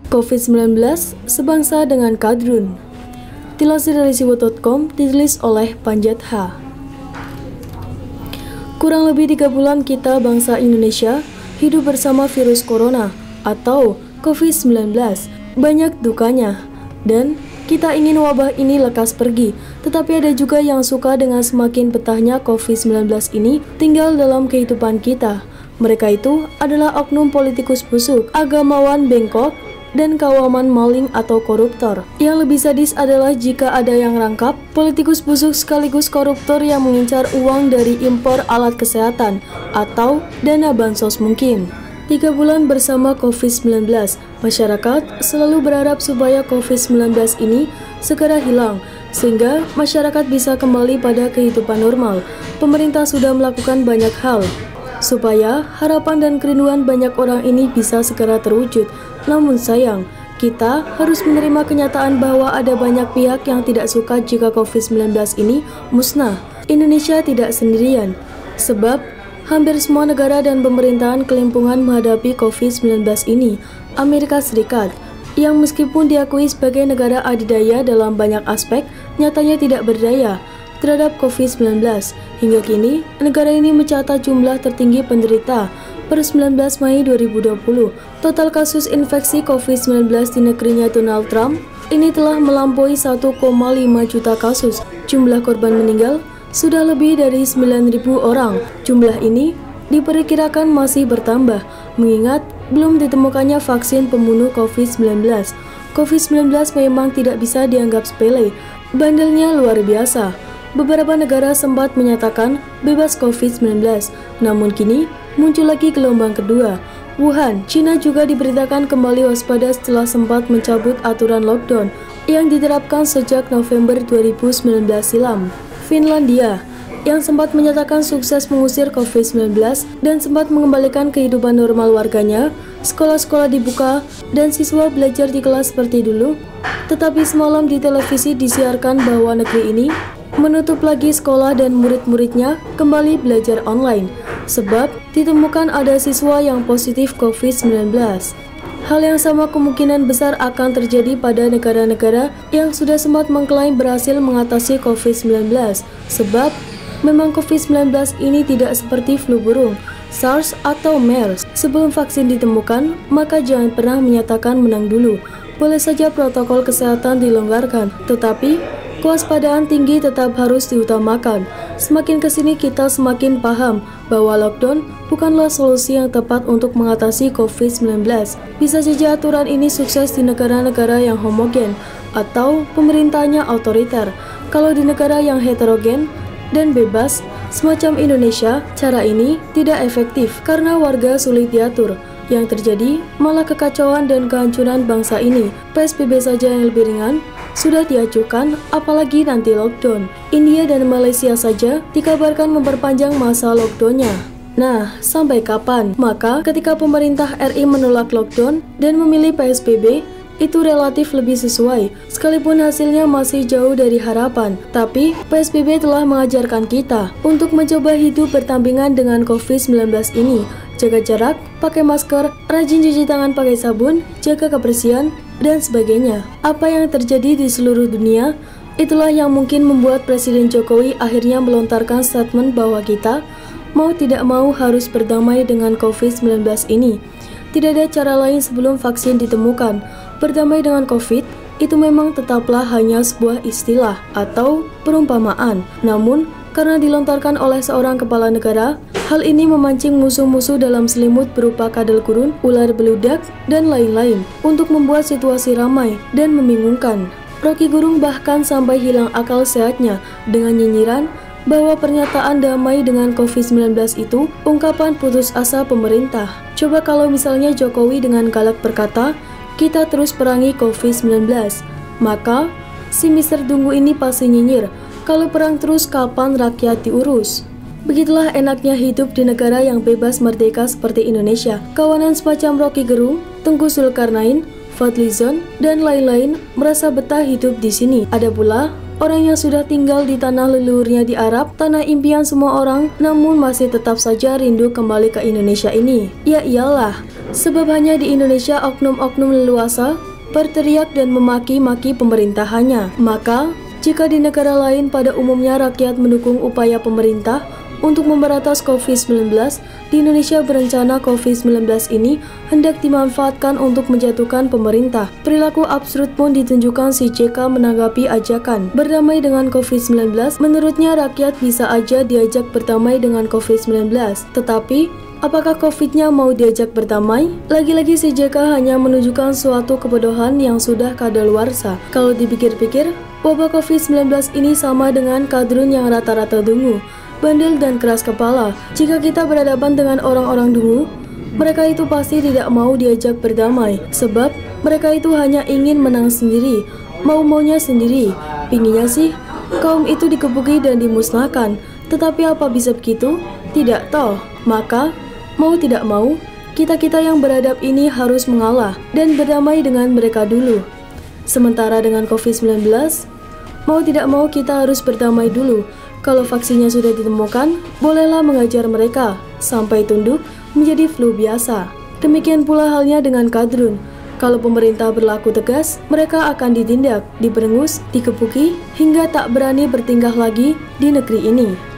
COVID-19 sebangsa dengan Kadrun. Dilansir dari siwo.com, ditulis oleh Panjat H. Kurang lebih 3 bulan kita bangsa Indonesia hidup bersama virus corona atau COVID-19. Banyak dukanya dan kita ingin wabah ini lekas pergi. Tetapi ada juga yang suka dengan semakin betahnya COVID-19 ini tinggal dalam kehidupan kita. Mereka itu adalah oknum politikus busuk, agamawan bengkok, dan kawaman maling atau koruptor. Yang lebih sadis adalah jika ada yang rangkap politikus busuk sekaligus koruptor yang mengincar uang dari impor alat kesehatan atau dana bansos mungkin. 3 bulan bersama COVID-19, masyarakat selalu berharap supaya COVID-19 ini segera hilang, sehingga masyarakat bisa kembali pada kehidupan normal. Pemerintah sudah melakukan banyak hal supaya harapan dan kerinduan banyak orang ini bisa segera terwujud. Namun sayang, kita harus menerima kenyataan bahwa ada banyak pihak yang tidak suka jika COVID-19 ini musnah. Indonesia tidak sendirian, sebab hampir semua negara dan pemerintahan kelimpungan menghadapi COVID-19 ini. Amerika Serikat, yang meskipun diakui sebagai negara adidaya dalam banyak aspek, nyatanya tidak berdaya terhadap COVID-19. Hingga kini, negara ini mencatat jumlah tertinggi penderita. Per 19 Mei 2020, total kasus infeksi COVID-19 di negerinya Donald Trump ini telah melampaui 1,5 juta kasus. Jumlah korban meninggal sudah lebih dari 9.000 orang. Jumlah ini diperkirakan masih bertambah, mengingat belum ditemukannya vaksin pembunuh COVID-19. COVID-19 memang tidak bisa dianggap sepele, bandelnya luar biasa. Beberapa negara sempat menyatakan bebas COVID-19, namun kini muncul lagi gelombang kedua. Wuhan, Cina juga diberitakan kembali waspada setelah sempat mencabut aturan lockdown yang diterapkan sejak November 2019 silam. Finlandia, yang sempat menyatakan sukses mengusir COVID-19 dan sempat mengembalikan kehidupan normal warganya, sekolah-sekolah dibuka dan siswa belajar di kelas seperti dulu. Tetapi semalam di televisi disiarkan bahwa negeri ini menutup lagi sekolah dan murid-muridnya kembali belajar online, sebab ditemukan ada siswa yang positif COVID-19. Hal yang sama kemungkinan besar akan terjadi pada negara-negara yang sudah sempat mengklaim berhasil mengatasi COVID-19, sebab memang COVID-19 ini tidak seperti flu burung, SARS atau MERS. Sebelum vaksin ditemukan, maka jangan pernah menyatakan menang dulu. Boleh saja protokol kesehatan dilonggarkan, tetapi kewaspadaan tinggi tetap harus diutamakan. Semakin kesini kita semakin paham bahwa lockdown bukanlah solusi yang tepat untuk mengatasi COVID-19. Bisa saja aturan ini sukses di negara-negara yang homogen atau pemerintahnya otoriter. Kalau di negara yang heterogen dan bebas semacam Indonesia, cara ini tidak efektif karena warga sulit diatur. Yang terjadi malah kekacauan dan kehancuran bangsa ini. PSBB saja yang lebih ringan sudah diajukan, apalagi nanti lockdown. India dan Malaysia saja dikabarkan memperpanjang masa lockdownnya. Nah, sampai kapan? Maka ketika pemerintah RI menolak lockdown dan memilih PSBB, itu relatif lebih sesuai, sekalipun hasilnya masih jauh dari harapan. Tapi PSBB telah mengajarkan kita untuk mencoba hidup berdampingan dengan COVID-19 ini. Jaga jarak, pakai masker, rajin cuci tangan pakai sabun, jaga kebersihan, dan sebagainya. Apa yang terjadi di seluruh dunia, itulah yang mungkin membuat Presiden Jokowi akhirnya melontarkan statement bahwa kita mau tidak mau harus berdamai dengan COVID-19 ini. Tidak ada cara lain sebelum vaksin ditemukan. Berdamai dengan COVID itu memang tetaplah hanya sebuah istilah atau perumpamaan. Namun, karena dilontarkan oleh seorang kepala negara, hal ini memancing musuh-musuh dalam selimut berupa kadal gurun, ular beludak, dan lain-lain untuk membuat situasi ramai dan membingungkan. Rocky Gerung bahkan sampai hilang akal sehatnya dengan nyinyiran bahwa pernyataan damai dengan COVID-19 itu ungkapan putus asa pemerintah. Coba kalau misalnya Jokowi dengan galak berkata, kita terus perangi COVID-19, maka si Mister Dungu ini pasti nyinyir, kalau perang terus kapan rakyat diurus? Begitulah enaknya hidup di negara yang bebas merdeka seperti Indonesia. Kawanan semacam Rocky Gerung, Tengku Zulkarnain, Fadlizon, dan lain-lain merasa betah hidup di sini. Ada pula Orang yang sudah tinggal di tanah leluhurnya di Arab, tanah impian semua orang, namun masih tetap saja rindu kembali ke Indonesia ini. Ya iyalah, sebab hanya di Indonesia oknum-oknum leluasa berteriak dan memaki-maki pemerintahannya. Maka, jika di negara lain pada umumnya rakyat mendukung upaya pemerintah untuk memberantas COVID-19, di Indonesia berencana COVID-19 ini hendak dimanfaatkan untuk menjatuhkan pemerintah. Perilaku absurd pun ditunjukkan si JK menanggapi ajakan berdamai dengan COVID-19. Menurutnya rakyat bisa aja diajak berdamai dengan COVID-19, tetapi apakah COVID-nya mau diajak berdamai? Lagi-lagi si JK hanya menunjukkan suatu kebodohan yang sudah kadaluarsa. Kalau dipikir-pikir, wabah COVID-19 ini sama dengan kadrun yang rata-rata dungu, bandel dan keras kepala. Jika kita berhadapan dengan orang-orang dungu, mereka itu pasti tidak mau diajak berdamai, sebab mereka itu hanya ingin menang sendiri, mau-maunya sendiri. Pinginnya sih, kaum itu dikepuki dan dimusnahkan. Tetapi apa bisa begitu? Tidak toh. Maka, mau tidak mau, kita-kita yang beradab ini harus mengalah dan berdamai dengan mereka dulu. Sementara dengan COVID-19, mau tidak mau kita harus berdamai dulu. Kalau vaksinnya sudah ditemukan, bolehlah mengajar mereka sampai tunduk menjadi flu biasa. Demikian pula halnya dengan kadrun. Kalau pemerintah berlaku tegas, mereka akan ditindak, diberengus, dikepuki, hingga tak berani bertingkah lagi di negeri ini.